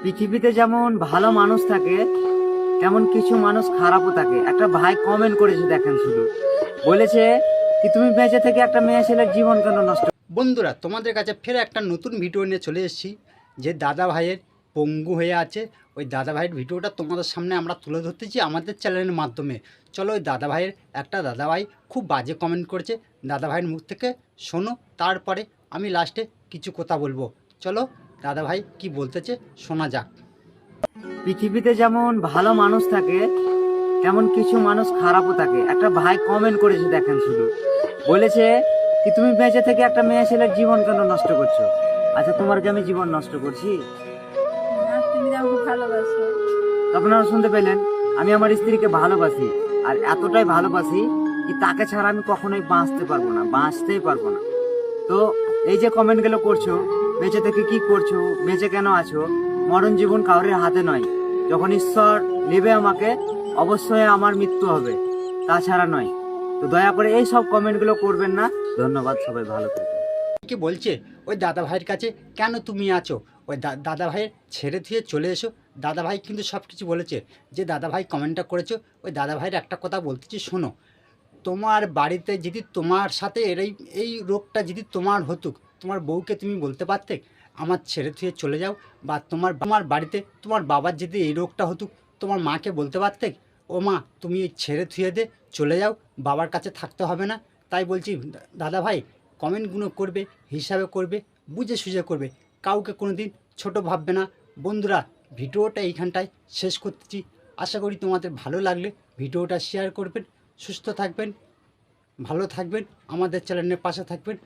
পৃথিবীতে যেমন ভালো মানুষ থাকে তেমন কিছু মানুষ খারাপও থাকে। একটা ভাই কমেন্ট করেছে, দেখেন শুধু বলেছে কি তুমি বেঁচে থেকে একটা মেয়ে ছেলের জীবন কেন নষ্ট। বন্ধুরা, তোমাদের কাছে ফের একটা নতুন ভিডিও নিয়ে চলে এসেছি। যে দাদা ভাইয়ের পঙ্গু হয়ে আছে, ওই দাদা ভাইয়ের ভিডিওটা তোমাদের সামনে আমরা তুলে ধরতেছি আমাদের চ্যানেলের মাধ্যমে। চলো, ওই দাদা ভাইয়ের একটা দাদা ভাই খুব বাজে কমেন্ট করেছে, দাদা ভাইয়ের মুখ থেকে শোনো, তারপরে আমি লাস্টে কিছু কথা বলবো। চলো দাদা ভাই কি বলতেছে শোনা যাক। পৃথিবীতে যেমন ভালো মানুষ থাকে তেমন কিছু মানুষ খারাপও থাকে। একটা ভাই কমেন্ট করেছে, দেখেন শুধু বলেছে কি তুমি বেঁচে থেকে একটা মেয়ে ছেলের জীবন কেন নষ্ট করছো। আচ্ছা, তোমার কি আমি জীবন নষ্ট করছি? না, তুমি আমাকে ভালোবাসো। তো আপনারা শুনতে পেলেন, আমি আমার স্ত্রীকে ভালোবাসি, আর এতটাই ভালোবাসি কি তাকে ছাড়া আমি কখনোই বাঁচতেই পারবো না। তো এই যে কমেন্টগুলো করছো, বেঁচে থেকে কি করছো, বেঁচে কেন আছো, মরণ জীবন কাউরের হাতে নয়। যখন ঈশ্বর নেবে আমাকে, অবশ্যই আমার মৃত্যু হবে, তাছাড়া নয়। তো দয়া করে এই সব কমেন্টগুলো করবেন না। ধন্যবাদ, সবাই ভালো থাকবেন। কি বলছে ওই দাদা ভাইয়ের কাছে কেন তুমি আছো, ওই দাদা ভাইয়ের ছেড়ে থুয়ে চলে এসো। দাদা ভাই কিন্তু সব কিছু বলেছে। যে দাদা ভাই কমেন্টটা করেছো, ওই দাদা ভাইয়ের একটা কথা বলতেছি শোনো। তোমার বাড়িতে যদি তোমার সাথে এই রোগটা যদি তোমার হতো, তোমার বউকে তুমি বলতে পারতে আমার ছেড়ে থুয়ে চলে যাও? বা তোমার বাড়িতে তোমার বাবার যদি এই রোগটা হতো, তোমার মাকে বলতে পারতে ও মা তুমি ছেড়ে থুয়ে দে, চলে যাও, বাবার কাছে থাকতে হবে না? তাই বলছি দাদা ভাই, কমেন্টগুলো করবে হিসাবে করবে, বুঝে সুঝে করবে, কাউকে কোনো দিন ছোটো ভাববে না। বন্ধুরা, ভিডিওটা এইখানটায় শেষ করতেছি। আশা করি তোমাদের ভালো লাগলে ভিডিওটা শেয়ার করবেন। সুস্থ থাকবেন, ভালো থাকবেন, আমাদের চ্যানেলের পাশে থাকবেন।